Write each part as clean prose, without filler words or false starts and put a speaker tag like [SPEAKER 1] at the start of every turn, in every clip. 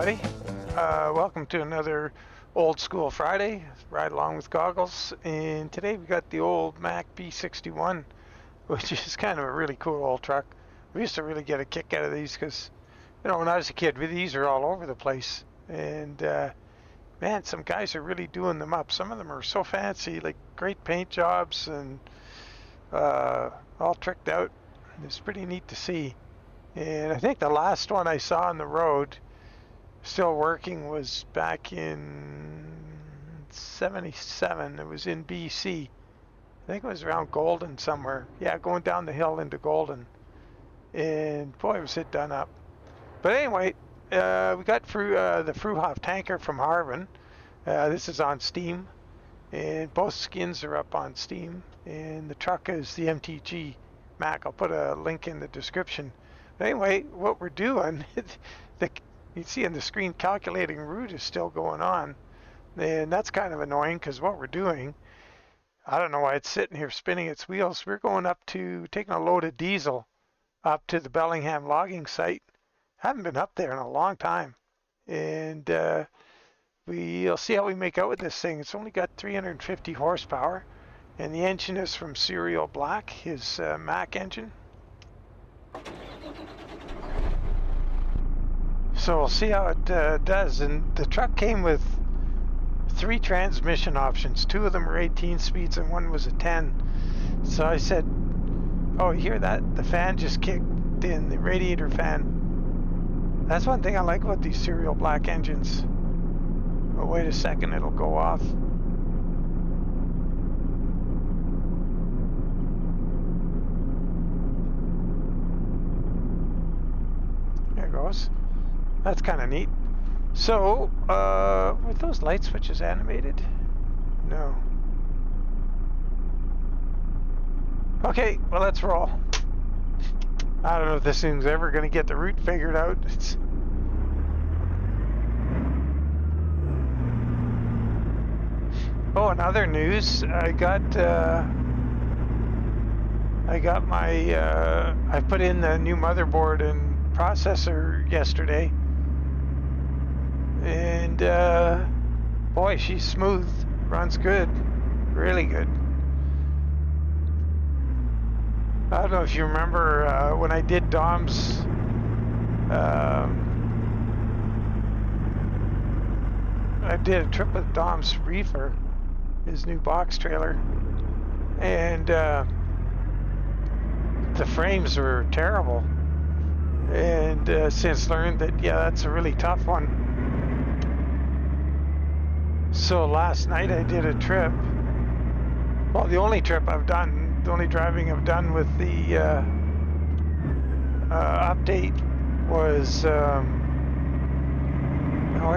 [SPEAKER 1] everybody. Welcome to another Old School Friday, Ride Along with Goggles. And today we got the old Mack B-61, which is kind of a really cool old truck. We used to really get a kick out of these because, you know, when I was a kid, these are all over the place. And, man, some guys are really doing them up. Some of them are so fancy, like great paint jobs and all tricked out. It's pretty neat to see. And I think the last one I saw on the road still working was back in 77. It was in BC. I think it was around Golden somewhere. Yeah, going down the hill into Golden. And boy, was it done up. But anyway, we got the Fruehauf tanker from Harven. This is on Steam. And both skins are up on Steam. And the truck is the MTG Mack. I'll put a link in the description. But anyway, what we're doing, you see on the screen, calculating route is still going on. And that's kind of annoying because what we're doing, I don't know why it's sitting here spinning its wheels. We're going up to, taking a load of diesel up to the Bellingham logging site. Haven't been up there in a long time. And we'll see how we make out with this thing. It's only got 350 horsepower. And the engine is from Serial Black, his Mack engine. So we'll see how it does. And the truck came with 3 transmission options. 2 of them were 18 speeds and 1 was a 10. So I said, oh, you hear that? The fan just kicked in, the radiator fan. That's one thing I like about these Serial Black engines. Oh, wait a second, it'll go off. There it goes. That's kind of neat. So, were those light switches animated? No. Okay, well, let's roll. I don't know if this thing's ever going to get the route figured out. Oh, and other news, I put in the new motherboard and processor yesterday. And boy, she's smooth, runs good, really good. I don't know if you remember when I did Dom's I did a trip with Dom's reefer, his new box trailer, and the frames were terrible. And since learned that, yeah, that's a really tough one. So last night I did a trip. Well, the only trip I've done, the only driving I've done with the update was, where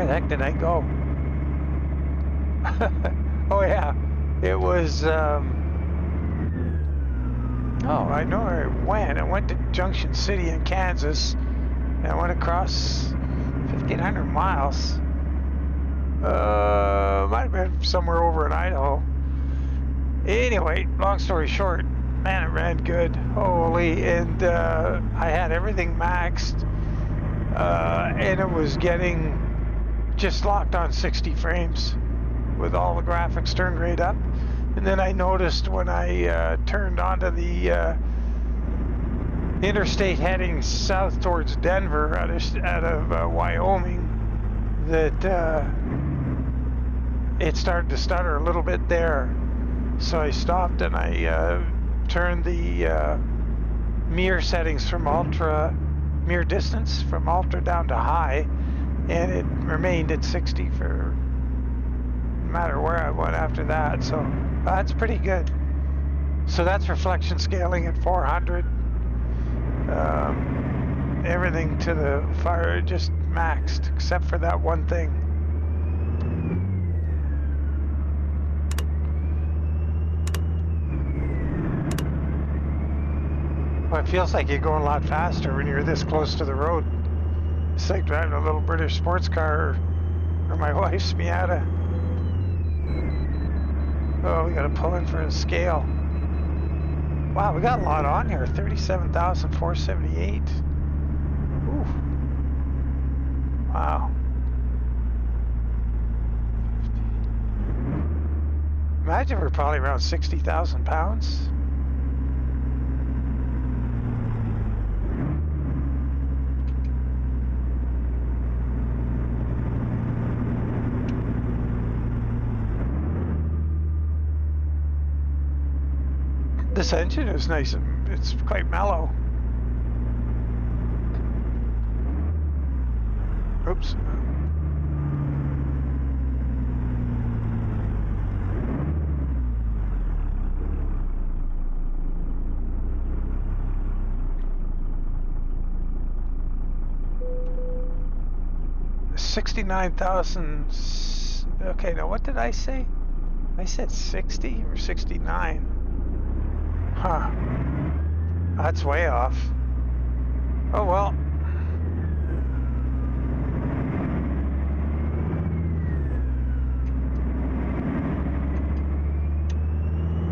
[SPEAKER 1] the heck did I go? Oh yeah, it was, oh, I know where I went. I went to Junction City in Kansas, and I went across 1,500 miles. Might have been somewhere over in Idaho. Anyway, long story short, man, it ran good. Holy, and I had everything maxed, and it was getting just locked on 60 frames with all the graphics turned right up. And then I noticed when I turned onto the interstate heading south towards Denver out of Wyoming that it started to stutter a little bit there. So I stopped and I turned the mirror settings from mirror distance from ultra down to high, and it remained at 60 for no matter where I went after that. So that's pretty good. So that's reflection scaling at 400. Everything to the fire just maxed except for that one thing. Well, it feels like you're going a lot faster when you're this close to the road. It's like driving a little British sports car or my wife's Miata. Oh, we gotta pull in for a scale. Wow, we got a lot on here. 37,478. Ooh. Wow. Imagine we're probably around 60,000 pounds. This engine is nice and it's quite mellow. Oops. $69,000. Okay, now what did I say? I said 60 or 69. Huh. That's way off. Oh well.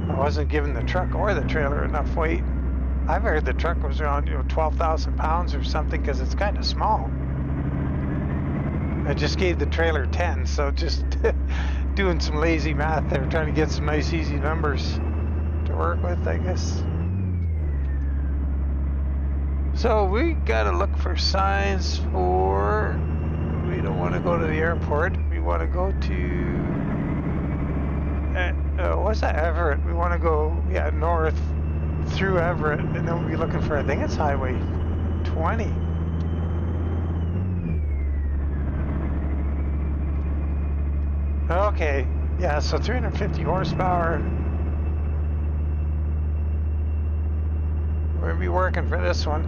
[SPEAKER 1] I wasn't giving the truck or the trailer enough weight. I've heard the truck was around 12,000 pounds or something because it's kind of small. I just gave the trailer 10, so just doing some lazy math there, trying to get some nice easy numbers to work with, I guess. So we gotta look for signs for, we don't want to go to the airport, we want to go to, what's that, Everett? We want to go, yeah, north through Everett, and then we'll be looking for, I think it's Highway 20. Okay, yeah, so 350 horsepower. We're gonna be working for this one.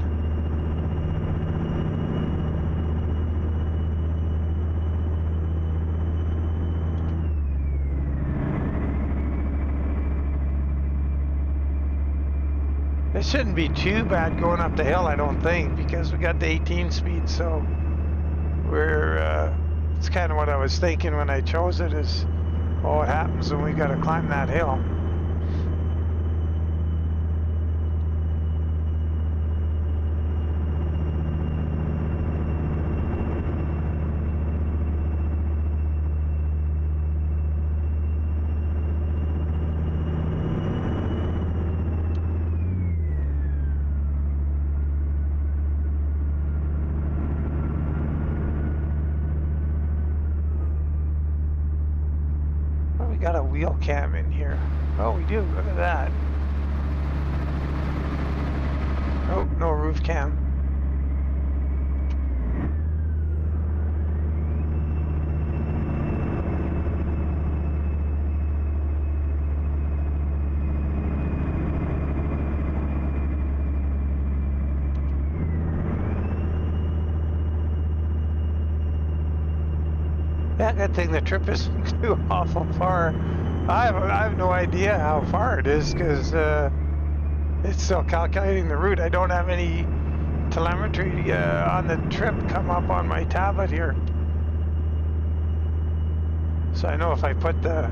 [SPEAKER 1] It shouldn't be too bad going up the hill, I don't think, because we got the 18 speed, so we're, it's kind of what I was thinking when I chose it is, oh, what happens when we got to climb that hill. Got a wheel cam in here. Oh, we do. Look at that. Oh, no roof cam. Yeah, good thing the trip isn't too awful far. I have no idea how far it is because it's still calculating the route. I don't have any telemetry on the trip come up on my tablet here. So I know if I put get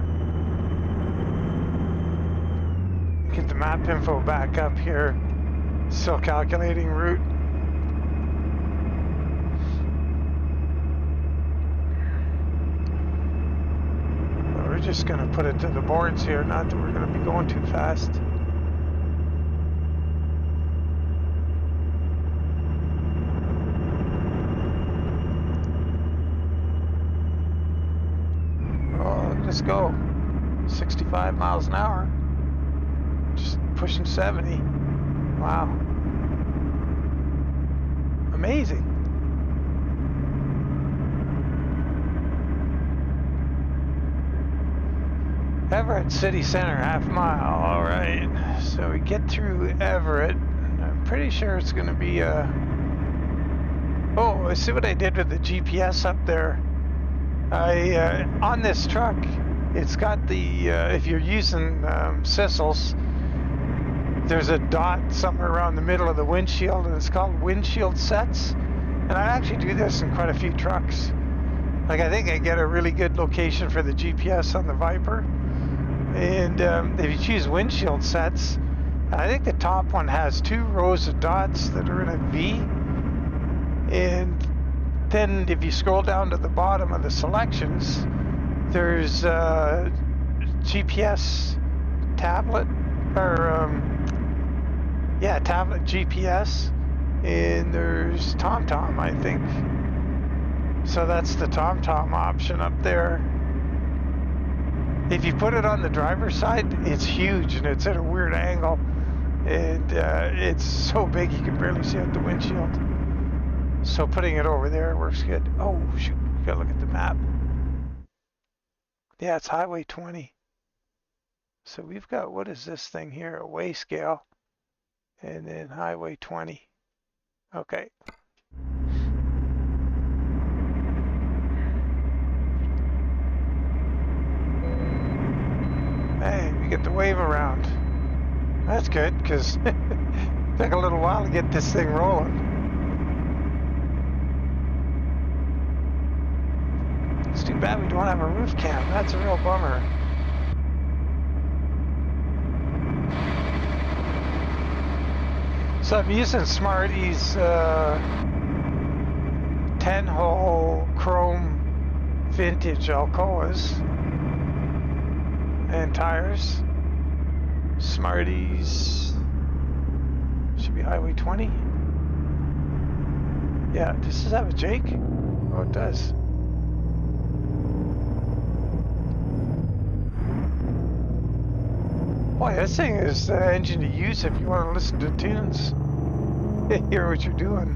[SPEAKER 1] the map info back up here, it's still calculating route. We're just going to put it to the boards here, not that we're going to be going too fast. Oh, let's go. 65 miles an hour. Just pushing 70. Wow. Amazing. Everett City Center, half mile. All right, so we get through Everett. I'm pretty sure it's going to be oh, see what I did with the GPS up there. I on this truck, it's got the if you're using Sissels, there's a dot somewhere around the middle of the windshield, and it's called windshield sets. And I actually do this in quite a few trucks. Like I think I get a really good location for the GPS on the Viper. And if you choose windshield sets, I think the top one has 2 rows of dots that are in a V. And then if you scroll down to the bottom of the selections, there's GPS tablet, or yeah, tablet GPS, and there's TomTom, I think. So that's the TomTom option up there. If you put it on the driver's side, it's huge and it's at a weird angle, and it's so big you can barely see out the windshield. So putting it over there works good. Oh shoot, you gotta look at the map. Yeah, it's Highway 20. So we've got, what is this thing here? A weigh scale, and then Highway 20. Okay. Hey, we get the wave around. That's good, because it took a little while to get this thing rolling. It's too bad we don't have a roof cam. That's a real bummer. So I'm using Smarty's 10-hole chrome vintage Alcoas and tires. Smarty's should be Highway 20. Yeah, does this have a Jake? Oh, it does. Boy, this thing is the engine to use if you want to listen to tunes. Hear what you're doing.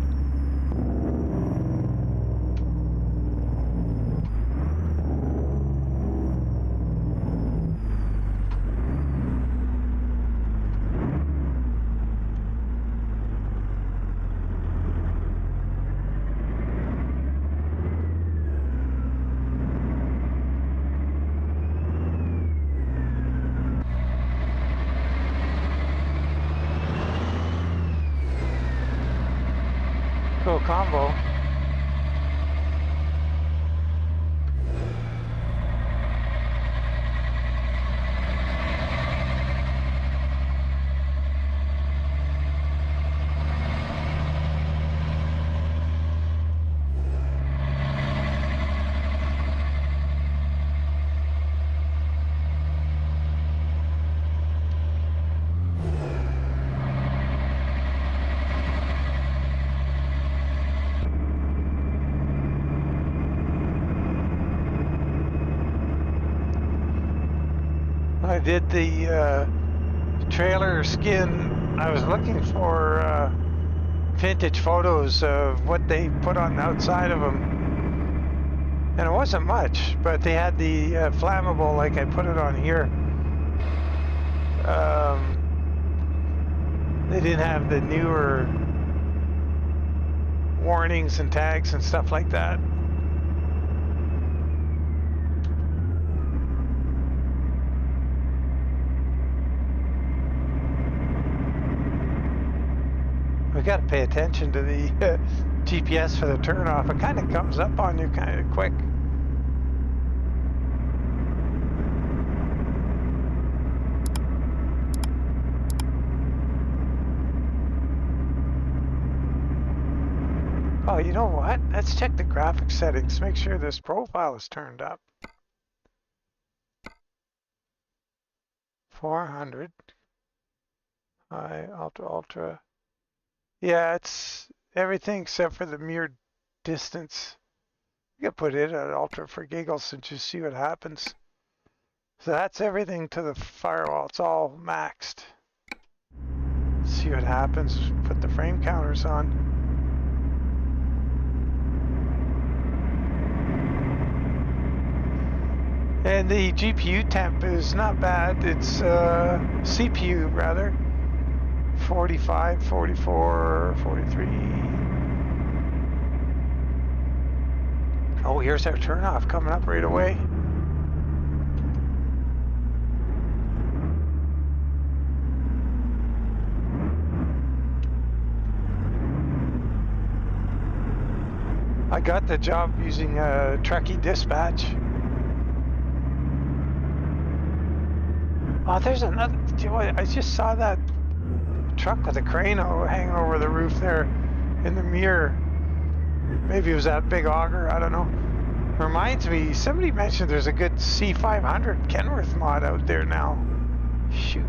[SPEAKER 1] Cool combo. I did the trailer skin. I was looking for vintage photos of what they put on the outside of them, and it wasn't much, but they had the flammable, like I put it on here. They didn't have the newer warnings and tags and stuff like that. We got to pay attention to the GPS for the turnoff. It kind of comes up on you kind of quick. Oh, you know what? Let's check the graphics settings. Make sure this profile is turned up. 400. High, ultra. Yeah, it's everything except for the mirrored distance. You can put it at ultra for giggles and just see what happens. So that's everything to the firewall. It's all maxed. See what happens. Put the frame counters on. And the GPU temp is not bad. It's CPU rather. 45, 44, 43. Oh, here's our turnoff coming up right away. I got the job using Truckee Dispatch. Oh, there's another. I just saw that truck with a crane hanging over the roof there in the mirror. Maybe it was that big auger, I don't know. Reminds me, somebody mentioned there's a good C500 Kenworth mod out there now. Shoot.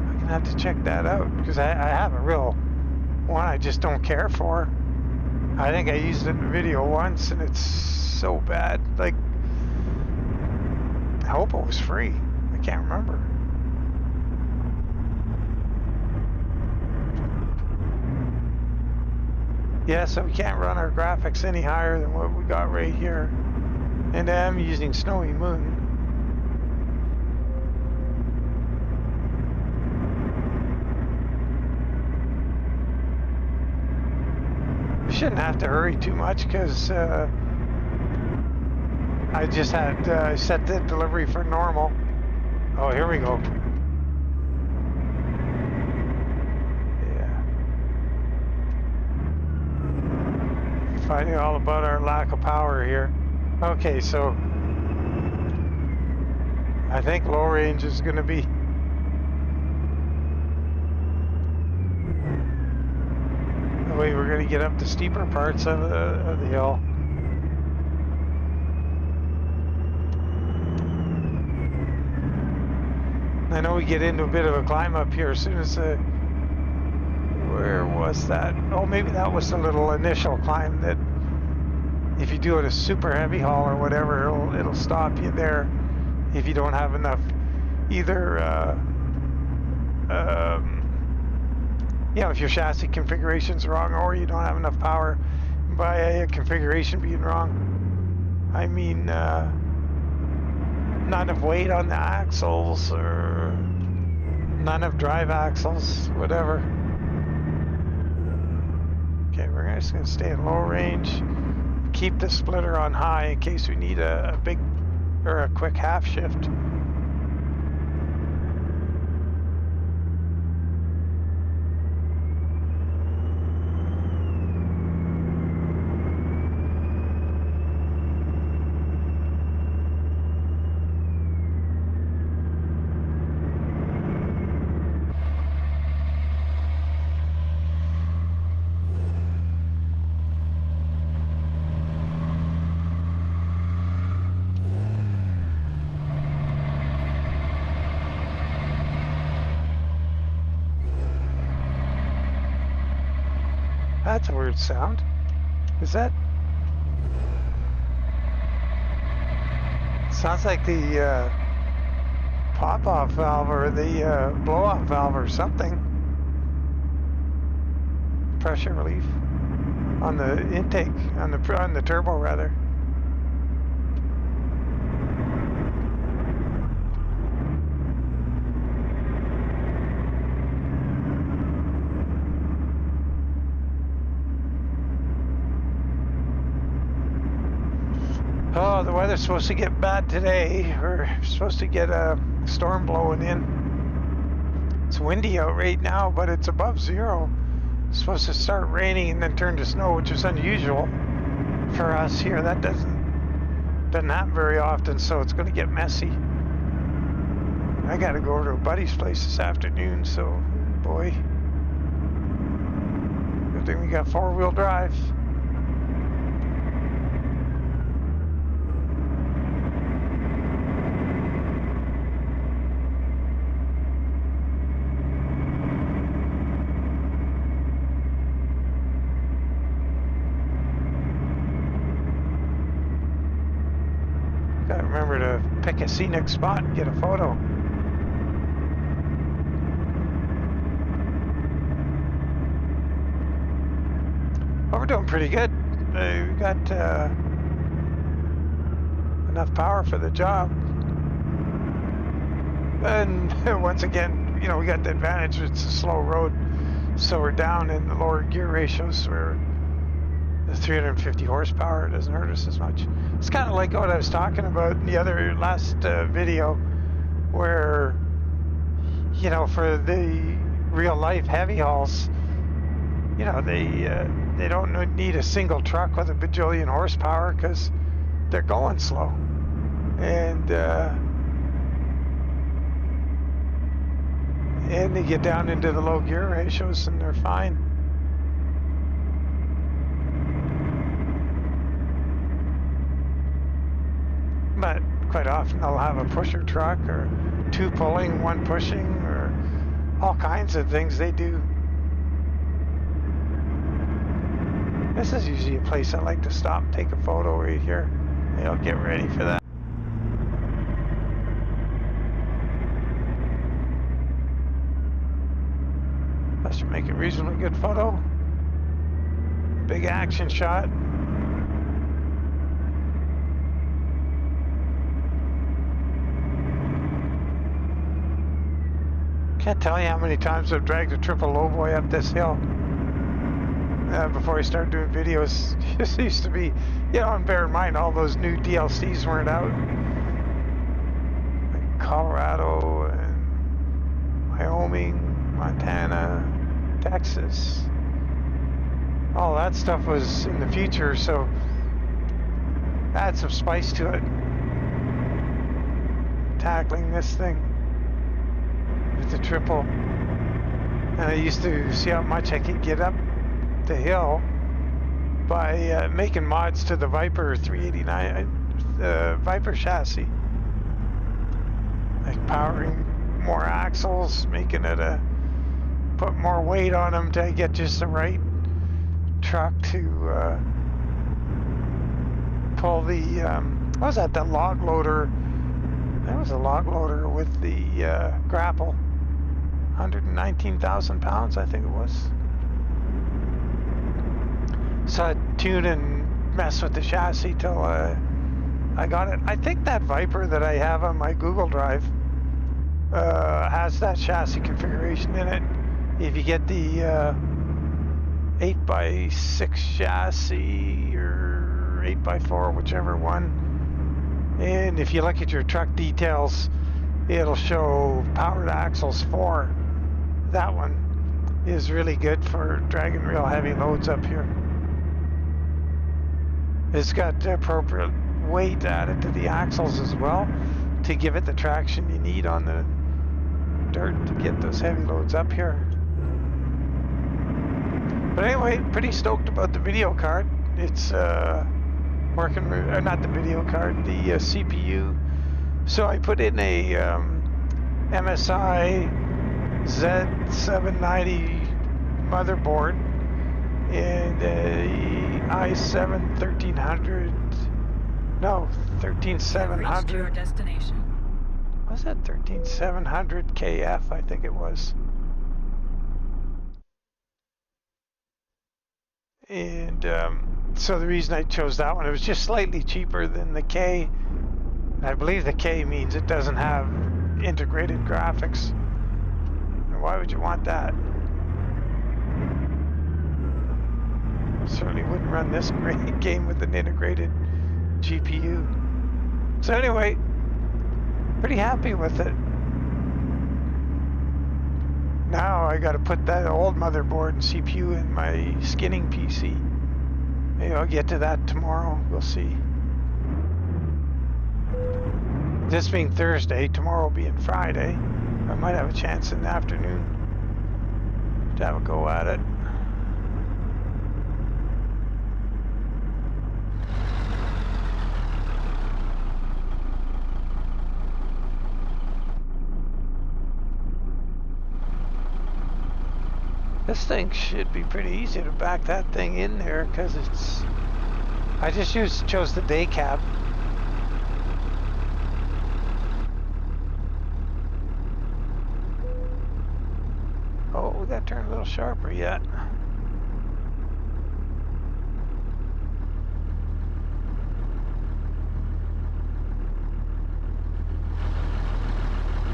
[SPEAKER 1] I'm gonna have to check that out because I have a real one I just don't care for. I think I used it in a video once and it's so bad. Like, I hope it was free. I can't remember. Yeah, so we can't run our graphics any higher than what we got right here. And I'm using Snowy Moon. We shouldn't have to hurry too much because I just had set the delivery for normal. Oh, here we go. Finding all about our lack of power here. Okay, so I think low range is going to be the way we're going to get up the steeper parts of the hill. I know we get into a bit of a climb up here as soon as where was that? Oh, maybe that was the little initial climb that if you do it a super heavy haul or whatever, it'll stop you there if you don't have enough either if your chassis configuration's wrong or you don't have enough power by a configuration being wrong. I mean not enough weight on the axles or not enough drive axles, whatever. Okay, we're just going to stay in low range. Keep the splitter on high in case we need a big or a quick half shift. That's a weird sound. Is that? Sounds like the pop-off valve or the blow-off valve or something. Pressure relief on the intake, on the turbo rather. Oh, the weather's supposed to get bad today. We're supposed to get a storm blowing in. It's windy out right now, but it's above zero. It's supposed to start raining and then turn to snow, which is unusual for us here. That doesn't happen very often, so it's going to get messy. I got to go over to a buddy's place this afternoon, so boy, good thing we got four-wheel drive. Remember to pick a scenic spot and get a photo. Well, we're doing pretty good. We got enough power for the job. And once again, you know, we got the advantage. It's a slow road, so we're down in the lower gear ratios. We're the 350 horsepower doesn't hurt us as much. It's kind of like what I was talking about in the other last video, where, you know, for the real life heavy hauls, you know, they don't need a single truck with a bajillion horsepower because they're going slow, and they get down into the low gear ratios and they're fine. But quite often they'll have a pusher truck or two pulling, one pushing, or all kinds of things they do. This is usually a place I like to stop and take a photo right here. Maybe I'll get ready for that. That should make a reasonably good photo. Big action shot. Can't tell you how many times I've dragged a triple lowboy up this hill. Before I started doing videos, it used to be, you know, and bear in mind all those new DLCs weren't out. Like Colorado and Wyoming, Montana, Texas. All that stuff was in the future, so add some spice to it. Tackling this thing with the triple. And I used to see how much I could get up the hill by making mods to the Viper 389, the Viper chassis, like powering more axles, making it put more weight on them to get just the right truck to pull the what was that, the log loader. That was a log loader with the grapple, 119,000 pounds I think it was. So I tuned and messed with the chassis till I got it. I think that Viper that I have on my Google Drive has that chassis configuration in it. If you get the 8x6 chassis or 8x4, whichever one, and if you look at your truck details, it'll show powered axles for that one. Is really good for dragging real heavy loads up here. It's got the appropriate weight added to the axles as well to give it the traction you need on the dirt to get those heavy loads up here. But anyway, pretty stoked about the video card. It's working, not the video card, the CPU. So I put in a MSI Z790 motherboard and a i7 1300, no, 13700.
[SPEAKER 2] Your destination.
[SPEAKER 1] Was that 13700 KF? I think it was. And so the reason I chose that one, it was just slightly cheaper than the K. I believe the K means it doesn't have integrated graphics. And why would you want that? Certainly wouldn't run this great game with an integrated GPU. So anyway, pretty happy with it. Now I got to put that old motherboard and CPU in my skinning PC. Maybe I'll get to that tomorrow. We'll see. This being Thursday, tomorrow being Friday, I might have a chance in the afternoon to have a go at it. This thing should be pretty easy to back that thing in there because it's... I just chose the day cab. Oh, we gotta turn a little sharper yet.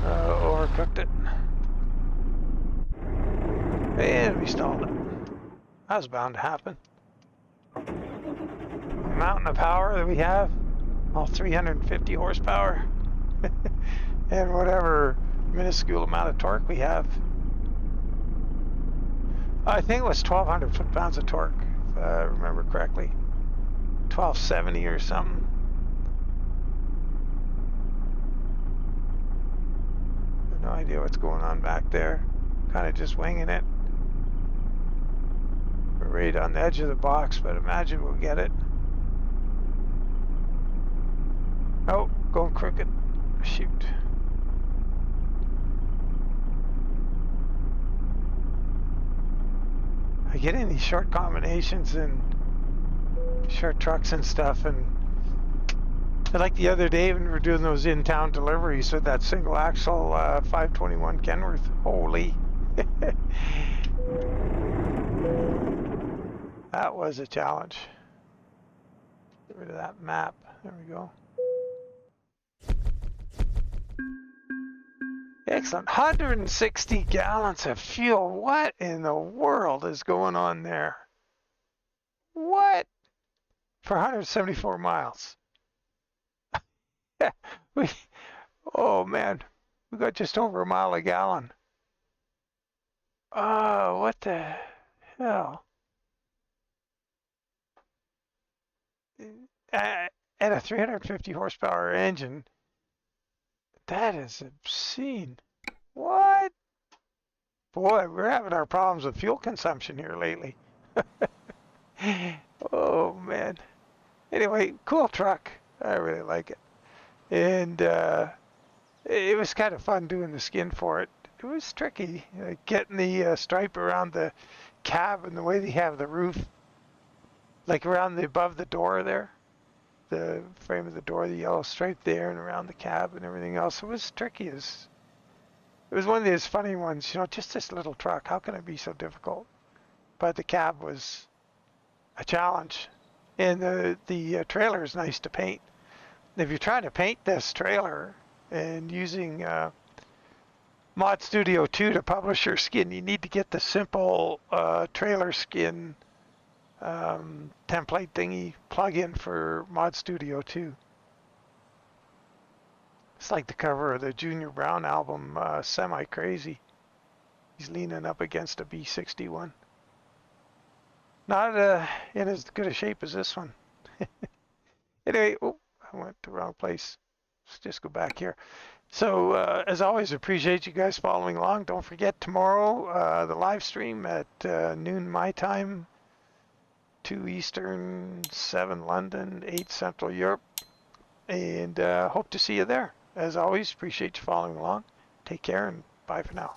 [SPEAKER 1] Overcooked it. And we stalled it. That was bound to happen. The mountain of power that we have, all 350 horsepower, and whatever minuscule amount of torque we have. I think it was 1,200 foot-pounds of torque, if I remember correctly. 1,270 or something. No idea what's going on back there. Kind of just winging it. We're right on the edge of the box, but imagine we'll get it. Oh, going crooked. Shoot. I get in these short combinations and short trucks and stuff, and like the other day when we were doing those in-town deliveries with that single axle 521 Kenworth. Holy. That was a challenge. Get rid of that map. There we go. Excellent. 160 gallons of fuel. What in the world is going on there? What? For 174 miles. Yeah, oh man, we got just over a mile a gallon. Oh, what the hell? At a 350 horsepower engine, that is obscene. What? Boy, we're having our problems with fuel consumption here lately. Oh man. Anyway, cool truck. I really like it. And it was kind of fun doing the skin for it. It was tricky, getting the stripe around the cab and the way they have the roof, like around the above the door there, the frame of the door, the yellow stripe there, and around the cab and everything else. It was tricky. It was one of those funny ones, just this little truck. How can it be so difficult? But the cab was a challenge, and the trailer is nice to paint. If you're trying to paint this trailer and using Mod Studio 2 to publish your skin, you need to get the simple trailer skin template thingy plug-in for Mod Studio 2. It's like the cover of the Junior Brown album, Semi Crazy. He's leaning up against a B-61. Not in as good a shape as this one. Anyway, I went to the wrong place. Let's just go back here. So, as always, appreciate you guys following along. Don't forget tomorrow, the live stream at noon my time, 2 Eastern, 7 London, 8 Central Europe. And hope to see you there. As always, appreciate you following along. Take care and bye for now.